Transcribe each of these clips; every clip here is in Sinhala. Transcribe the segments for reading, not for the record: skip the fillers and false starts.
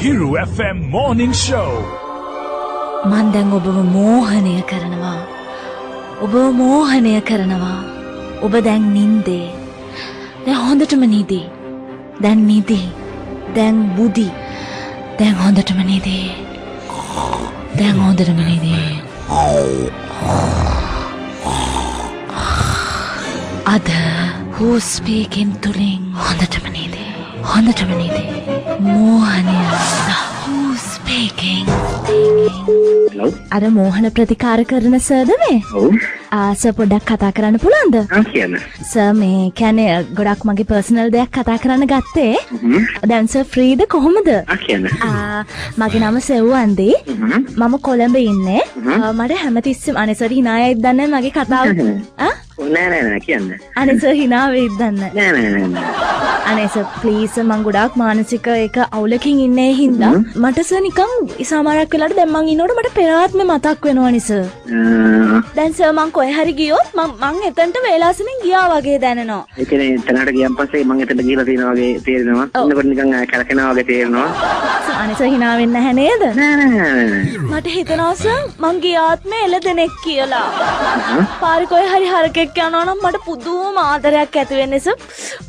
Hiru FM Morning Show. මන් දැන් ඔබව මෝහනය කරනවා. ඔබව මෝහනය කරනවා. ඔබ දැන් නින්දේ. දැන් හොඳටම නිදි. දැන් නිදි. දැන් බුදි. දැන් හොඳටම නිදි. දැන් හොඳටම නිදි. අද Who's Speaking තුලින් හොඳටම නිදි. හොඳටම නිදි. මෝහනය. Who's Speaking? Hello? අර මෝහන ප්‍රතිකාර කරන සර්ද මේ? ඔව්. සර් පොඩ්ඩක් කතා කරන්න පුළුවන්ද? කියන්න. සර් මේ කියන්නේ ගොඩක් මගේ පර්සනල් දෙයක් කතා කරන්න ගත්තේ. දැන් සර් ෆ්‍රීද කොහොමද? කියන්න. මගේ නම සෙව්වන්දි. මම කොළඹ ඉන්නේ. මට හැමතිස්සෙම අනේ සර් hina වෙයිද දන්නේ මගේ කතාව. නෑ කියන්න. අනේ සර් hina වෙයිද දන්නේ. නෑ. අනේ සර් ප්ලීස් මං ගොඩාක් මානසික එක අවුලකින් ඉන්නේ හින්දා මට සර් නිකන් සමහරක් වෙලාවට දැන් මං ඉන්නකොට මට පෙර ආත්මේ මතක් වෙනවනේ සර්. දැන් සර් මං කොහේ හරි ගියොත් මං එතනට වේලාසෙමින් ගියා වගේ දැනෙනවා. ඒ කියන්නේ එතනට ගියන් පස්සේ මං එතනට ගිහලා තියෙනවා වගේ තේරෙනවා. එන්නකොට නිකන් කලකනවා වගේ තේරෙනවා. අනේ සර් hina වෙන්නේ නැහැ නේද? නෑ. මට හිතෙනවා සර් මං ගිය ආත්මේ එළදෙනෙක් කියලා. පාරේ කොහේ හරි හරකෙක් යනවා නම් මට පුදුම ආදරයක් ඇති වෙන්නේ සර්.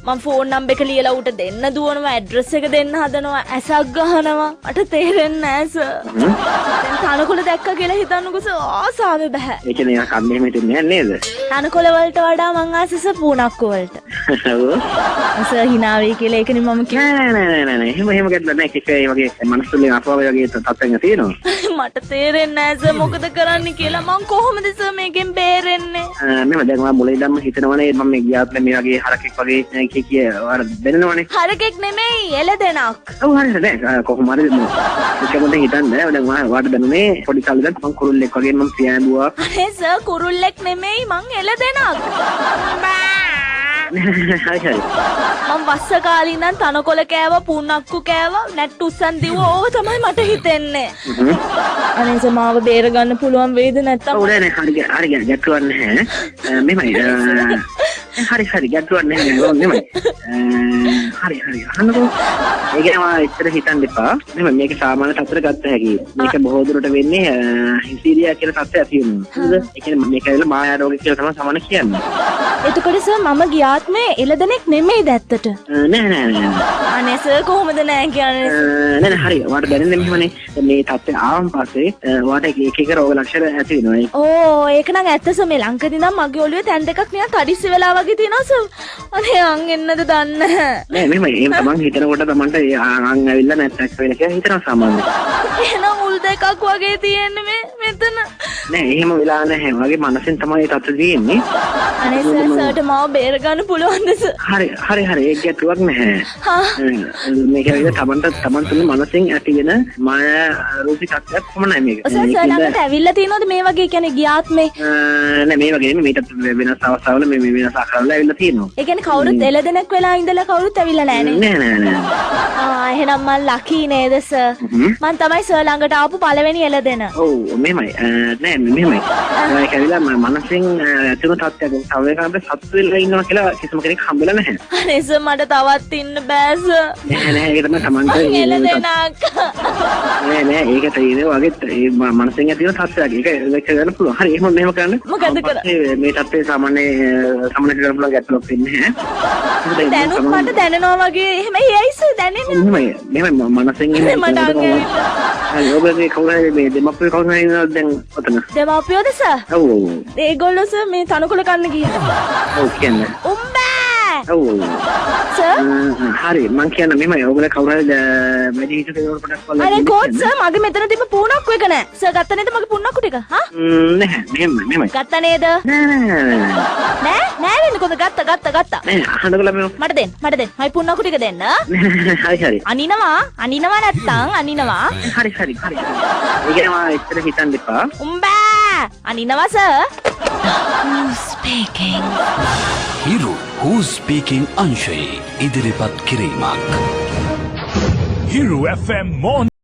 මං ෆෝන් නම්බර් එක ලියලා උට දෙන්න දුවනවා ඇඩ්‍රස් එක දෙන්න හදනවා ඇසක් ගහනවා මට තේරෙන්නේ නැහැ සර්. දැන් තනකොළ දැක්ක කියලා හිතන්නකෝ සර් ආසාවෙ බෑ. ඒ කියන්නේ කන්නේ හිටින්නේ නේද? තනකොළ වලට වඩා මං ආසෙ සර් පුණක්කු වලට. ඔව්. සර් hina වෙයි කියලා ඒකනේ මම කිව්වේ. නෑ. එහෙම ගැටලා නෑ කික ඒ වගේ මනසුලේ අපව වගේ තත්ත්වයන් තියෙනවා. මට තේරෙන්නේ නැහැ සර් මොකද කරන්න කියලා මං කොහොමද සර් මේකෙන් බේරෙන්නේ? මෙම දැන් මම මුලින් ඉඳන්ම හිතනවනේ මම මේ ගියාත් මේ වගේ හරකෙක් වගේ කිය වර දෙන්නවනේ. හරකෙක් නෙමෙයි එළදෙනක්. ඔව් හරිද නෑ කොහොම හරි ඒකම දැන් හිතන්නේ දැන් වාට දැනුනේ පොඩි කාලේ දැන් මම කුරුල්ලෙක් වගේ මම පියාඹුවා. අනේ සර් කුරුල්ලෙක් නෙමෙයි මං එළදෙනක්. හරි. මං වස්ස කාලේ ඉඳන් තනකොළ කෑවා පුන්නක්කු කෑවා නැට්ටුස්සන් දිව්වා ඕව තමයි මට හිතෙන්නේ. අනේ සර් මාව බේර ගන්න පුළුවන් වෙයිද නැත්තම්? ඔව් නෑ හරි ගැටුවක් නැහැ. මෙමය හරි ගැටුවක් නැහැ නෙමෙයි. හරි අහන්නකෝ. ඒ කියන්නේ මම ඉතර හිතන්න එපා. මේක සාමාන්‍ය තත්ත්වයකට ගත්ත හැකියි. මේක බොහෝ දුරට වෙන්නේ හිසීරියා කියලා තත්ත්වයක් ඇති වෙනවා. හරිද? ඒ කියන්නේ මේක ඇවිල්ලා මායා රෝගය කියලා තමයි සමාන කියන්නේ. එතකොට සර් මම ගියාත්මේ එළදෙනෙක් නෙමෙයිද ඇත්තට? නෑ. අනේ සර් කොහොමද නෑ කියන්නේ? නෑ හරි. වාට දැනෙන්නේ මෙහෙමනේ. මේ තත්ත්වය ආවන් පස්සේ වාට එක රෝග ලක්ෂණ ඇති වෙනවා. ඕ ඒක නම් ඇත්ත සර් මේ ලංකදී නම් මගේ ඔළුවේ තැන් දෙකක් නිකන් තඩිස්සි වෙලා වගේ තියෙනවා සර්. අනේ අන් එන්නද දන්නේ නෑ මෙහෙමයි. එහෙම තමන් හිතනකොට තමන්ට අන් ඇවිල්ලා නැත්තක් වෙන කියලා හිතනවා සාමාන්‍යයෙන්. එහෙනම් උල් දෙකක් වගේ තියෙන්නේ මෙතන. නෑ එහෙම වෙලා නැහැ. මගේ මනසෙන් තමයි ඒ තත්ත්වය තියෙන්නේ. අනේ සර්ට මාව බේර ගන්න පුළුවන්ද සර්? හරි ඒක ගැටුවක් නැහැ. මේක ඇවිල්ලා තමන් තුනේ මනසෙන් ඇති වෙන මායා රූපී තත්ත්වයක් කොහොමද මේක? සර් ළඟට ඇවිල්ලා තියෙනවද මේ වගේ කියන්නේ ගියාත්මේ? නෑ මේ වගේ නෙමෙයි. මේකට වෙනස් අවස්ථාවල මේ වෙනස් ආකාරවල ඇවිල්ලා තියෙනවා. ඒ කියන්නේ කවුරුත් එළදෙනෙක් වෙලා ඉඳලා කවුරුත් ඇවිල්ලා නැහැ නේ? නෑ. එහෙනම් මං ලකී නේද සර්? මං තමයි සර් ළඟට ආපු පළවෙනි එළදෙන. ඔව් මෙහෙමයි. නෑ මෙහෙමයි. ඒක ඇවිල්ලා මනසෙන් ඇතුළු තත්ත්වයක් තව එකකට සතුටු වෙලා ඉන්නවා කියලා කිසිම කෙනෙක් හම්බෙලා නැහැ. අනේ සර් මට තවත් ඉන්න බෑ සර්. නෑ ඒක තමයි තමන්ට එළදෙනක්. නෑ ඒක තියෙනවා වගේ මනසෙන් ඇතිවෙන තත්ත්වයක්. ඒක ගන්න පුළුවන්. හරි එහෙම මෙහෙම කරන්න. මොකද කරන්නේ? මේ තත්ත්වය සාමාන්‍ය කරන්න පුළුවන් ගැටලුවක් වෙන්නේ නැහැ. දැනුත් මට දැනෙනවා වගේ එහෙම ඇයි සර් දැනෙන්නේ? මෙහෙමයි මනසෙන් ඉන්නේ. මට හරි ඔබගේ කවුරුහරි මේ දෙමප්පියෝ කවුරු හරි ඉන්නවද දැන් ඔතන? දෙමප්පියෝද සර්? ඔව්. ඒගොල්ලෝ සර් මේ තනකොළ කන්න ගිහිල්ලා. ඔව් කියන්නේ. උම්බෑ. ඔව්. සර්? හරි මං කියන්නේ මෙහෙමයි ඔයගොල්ලෝ කවුරු හරි වැඩි හිටු කෙනෙකුට පොඩක් බලන්න. අනේ කෝච් සර් මගේ මෙතන තිබ්බ පුණක්කු එක නෑ. සර් ගත්ත නේද මගේ පුණක්කු ටික? හා? නැහැ මෙහෙමයි. ගත්ත නේද? නෑ වෙන්නේ කොහොමද ගත්තා. නෑ අහන්නකො ළමයෝ. මට දෙන්න. මයි පුණක්කු ටික දෙන්න. හරි. අනිනවා නැත්තම් අනිනවා. හරි. ඒ කියන්නේ මම ඉතල හිතන්න එපා. උම්බෑ. අනිනවා sir. Who's speaking? Hiru Who's Speaking අංශයේ ඉදිරිපත් කිරීමක්. Hiru FM Morning